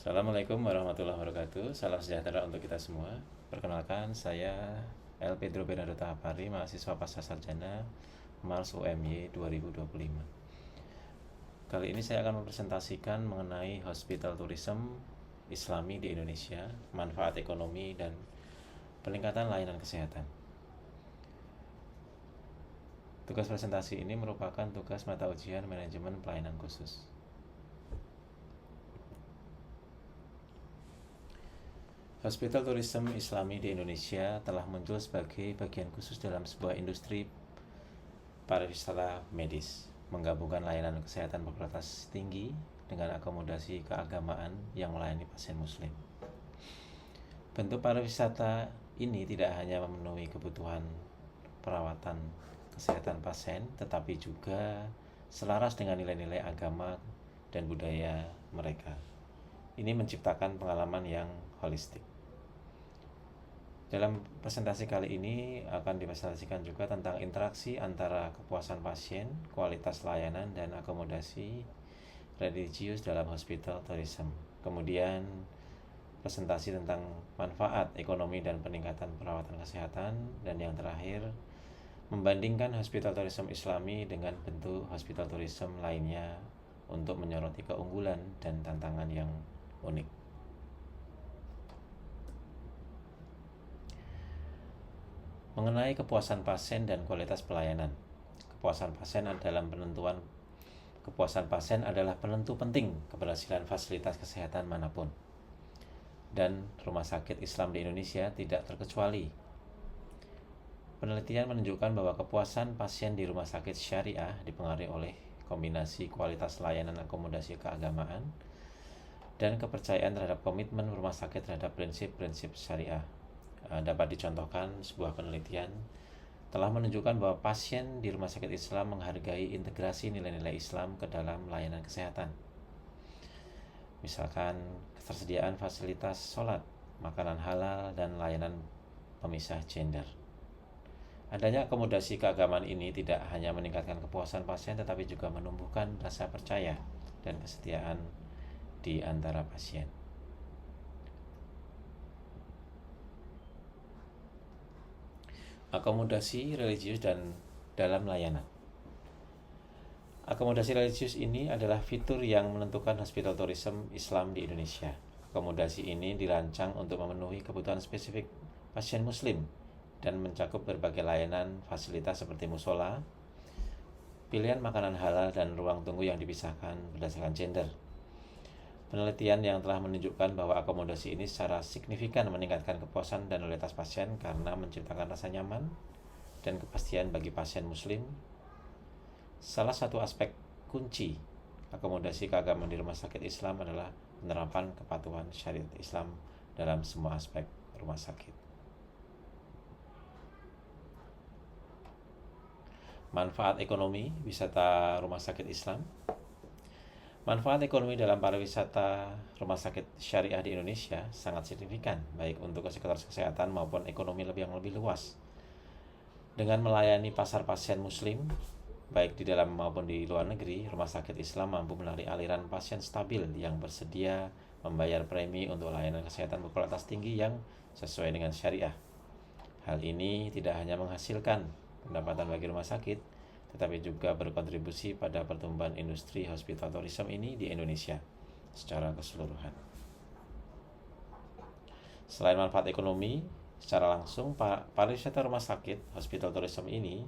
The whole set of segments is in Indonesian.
Assalamualaikum warahmatullahi wabarakatuh. Salam sejahtera untuk kita semua. Perkenalkan, saya L. Pedro Bernardo Tahapari, mahasiswa pasca sarjana Mars UMY 2025. Kali ini saya akan mempresentasikan mengenai hospital tourism Islami di Indonesia, manfaat ekonomi dan peningkatan layanan kesehatan. Tugas presentasi ini merupakan tugas mata ujian manajemen pelayanan khusus. Hospital tourism Islami di Indonesia telah muncul sebagai bagian khusus dalam sebuah industri pariwisata medis, menggabungkan layanan kesehatan berkualitas tinggi dengan akomodasi keagamaan yang melayani pasien muslim. Bentuk pariwisata ini tidak hanya memenuhi kebutuhan perawatan kesehatan pasien, tetapi juga selaras dengan nilai-nilai agama dan budaya mereka. Ini menciptakan pengalaman yang holistik. Dalam presentasi kali ini akan dipresentasikan juga tentang interaksi antara kepuasan pasien, kualitas layanan, dan akomodasi religius dalam hospital tourism. Kemudian presentasi tentang manfaat ekonomi dan peningkatan perawatan kesehatan, dan yang terakhir membandingkan hospital tourism Islami dengan bentuk hospital tourism lainnya untuk menyoroti keunggulan dan tantangan yang unik. Mengenai kepuasan pasien dan kualitas pelayanan. Kepuasan pasien adalah penentu penting keberhasilan fasilitas kesehatan manapun. Dan rumah sakit Islam di Indonesia tidak terkecuali. Penelitian menunjukkan bahwa kepuasan pasien di rumah sakit syariah dipengaruhi oleh kombinasi kualitas layanan, akomodasi keagamaan, dan kepercayaan terhadap komitmen rumah sakit terhadap prinsip-prinsip syariah. Dapat dicontohkan sebuah penelitian telah menunjukkan bahwa pasien di rumah sakit Islam menghargai integrasi nilai-nilai Islam ke dalam layanan kesehatan. Misalkan ketersediaan fasilitas sholat, makanan halal, dan layanan pemisah gender. Adanya akomodasi keagamaan ini tidak hanya meningkatkan kepuasan pasien, tetapi juga menumbuhkan rasa percaya dan kesetiaan di antara pasien. Akomodasi religius dan dalam layanan. Akomodasi religius ini adalah fitur yang menentukan hospital tourism Islam di Indonesia. Akomodasi ini dirancang untuk memenuhi kebutuhan spesifik pasien muslim dan mencakup berbagai layanan fasilitas seperti musola, pilihan makanan halal, dan ruang tunggu yang dipisahkan berdasarkan gender. Penelitian yang telah menunjukkan bahwa akomodasi ini secara signifikan meningkatkan kepuasan dan loyalitas pasien karena menciptakan rasa nyaman dan kepastian bagi pasien muslim. Salah satu aspek kunci akomodasi keagamaan di rumah sakit Islam adalah penerapan kepatuhan syariat Islam dalam semua aspek rumah sakit. Manfaat ekonomi wisata rumah sakit Islam. Manfaat ekonomi dalam pariwisata rumah sakit syariah di Indonesia sangat signifikan, baik untuk sektor kesehatan maupun ekonomi yang lebih luas. Dengan melayani pasar pasien muslim, baik di dalam maupun di luar negeri, rumah sakit Islam mampu menarik aliran pasien stabil yang bersedia membayar premi untuk layanan kesehatan berkualitas tinggi yang sesuai dengan syariah. Hal ini tidak hanya menghasilkan pendapatan bagi rumah sakit, tetapi juga berkontribusi pada pertumbuhan industri hospital tourism ini di Indonesia secara keseluruhan. Selain manfaat ekonomi, secara langsung pariwisata rumah sakit hospital tourism ini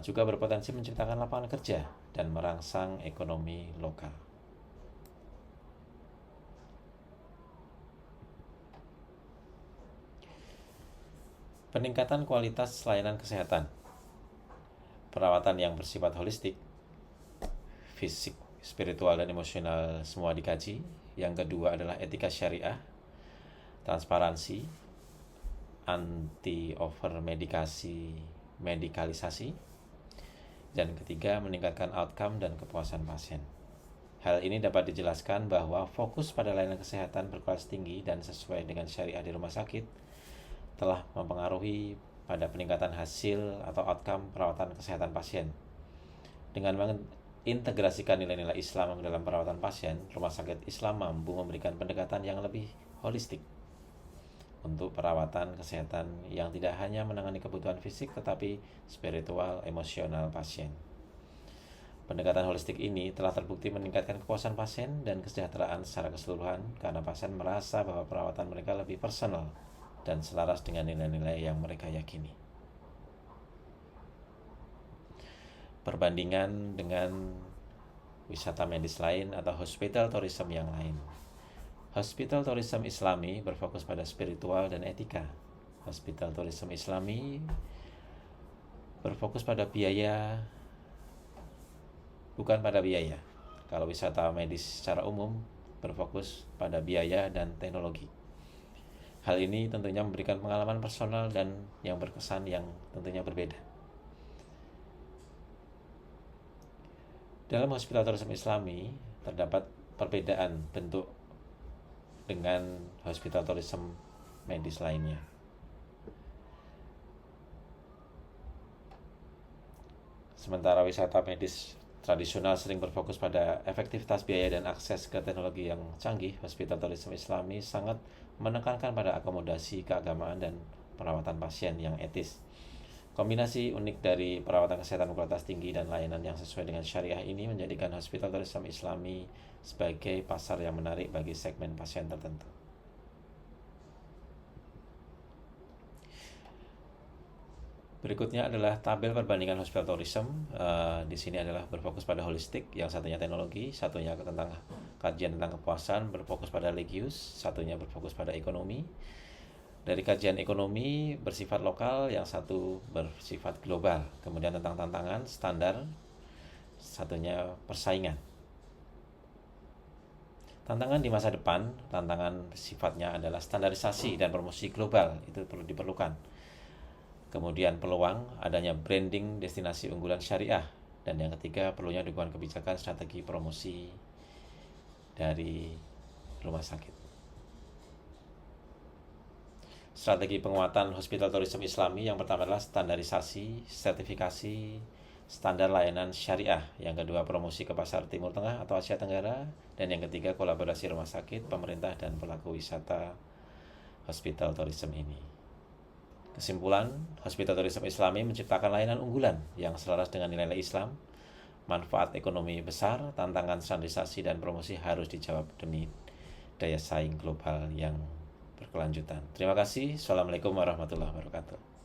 juga berpotensi menciptakan lapangan kerja dan merangsang ekonomi lokal. Peningkatan kualitas layanan kesehatan. Perawatan yang bersifat holistik, fisik, spiritual, dan emosional semua dikaji. Yang kedua adalah etika syariah, transparansi, anti over medikalisasi, dan ketiga meningkatkan outcome dan kepuasan pasien. Hal ini dapat dijelaskan bahwa fokus pada layanan kesehatan berkualitas tinggi dan sesuai dengan syariah di rumah sakit telah mempengaruhi pada peningkatan hasil atau outcome perawatan kesehatan pasien. Dengan mengintegrasikan nilai-nilai Islam ke dalam perawatan pasien, rumah sakit Islam mampu memberikan pendekatan yang lebih holistik untuk perawatan kesehatan yang tidak hanya menangani kebutuhan fisik tetapi spiritual, emosional pasien. Pendekatan holistik ini telah terbukti meningkatkan kepuasan pasien dan kesejahteraan secara keseluruhan karena pasien merasa bahwa perawatan mereka lebih personal dan selaras dengan nilai-nilai yang mereka yakini. Perbandingan dengan wisata medis lain atau hospital tourism yang lain. Hospital tourism Islami berfokus pada spiritual dan etika. Hospital tourism Islami berfokus pada biaya, bukan pada biaya. Kalau wisata medis secara umum berfokus pada biaya dan teknologi. Hal ini tentunya memberikan pengalaman personal dan yang berkesan yang tentunya berbeda. Dalam hospital tourism Islami terdapat perbedaan bentuk dengan hospital tourism medis lainnya. Sementara wisata medis tradisional sering berfokus pada efektivitas biaya dan akses ke teknologi yang canggih, hospital tourism Islami sangat menekankan pada akomodasi keagamaan dan perawatan pasien yang etis. Kombinasi unik dari perawatan kesehatan kualitas tinggi dan layanan yang sesuai dengan syariah ini menjadikan hospital tourism Islami sebagai pasar yang menarik bagi segmen pasien tertentu. Berikutnya adalah tabel perbandingan hospital tourism. Di sini adalah berfokus pada holistik, yang satunya teknologi, satunya tentang kajian tentang kepuasan, berfokus pada religius, satunya berfokus pada ekonomi. Dari kajian ekonomi bersifat lokal, yang satu bersifat global. Kemudian tentang tantangan, standar, satunya persaingan. Tantangan di masa depan, tantangan sifatnya adalah standarisasi dan promosi global, itu perlu diperlukan. Kemudian peluang, adanya branding destinasi unggulan syariah. Dan yang ketiga, perlunya dukungan kebijakan strategi promosi dari rumah sakit. Strategi penguatan hospital tourism Islami yang pertama adalah standarisasi, sertifikasi, standar layanan syariah. Yang kedua, promosi ke pasar Timur Tengah atau Asia Tenggara. Dan yang ketiga, kolaborasi rumah sakit, pemerintah, dan pelaku wisata hospital tourism ini. Kesimpulan, hospital tourism Islami menciptakan layanan unggulan yang selaras dengan nilai-nilai Islam. Manfaat ekonomi besar, tantangan standarisasi dan promosi harus dijawab demi daya saing global yang berkelanjutan. Terima kasih. Assalamualaikum warahmatullahi wabarakatuh.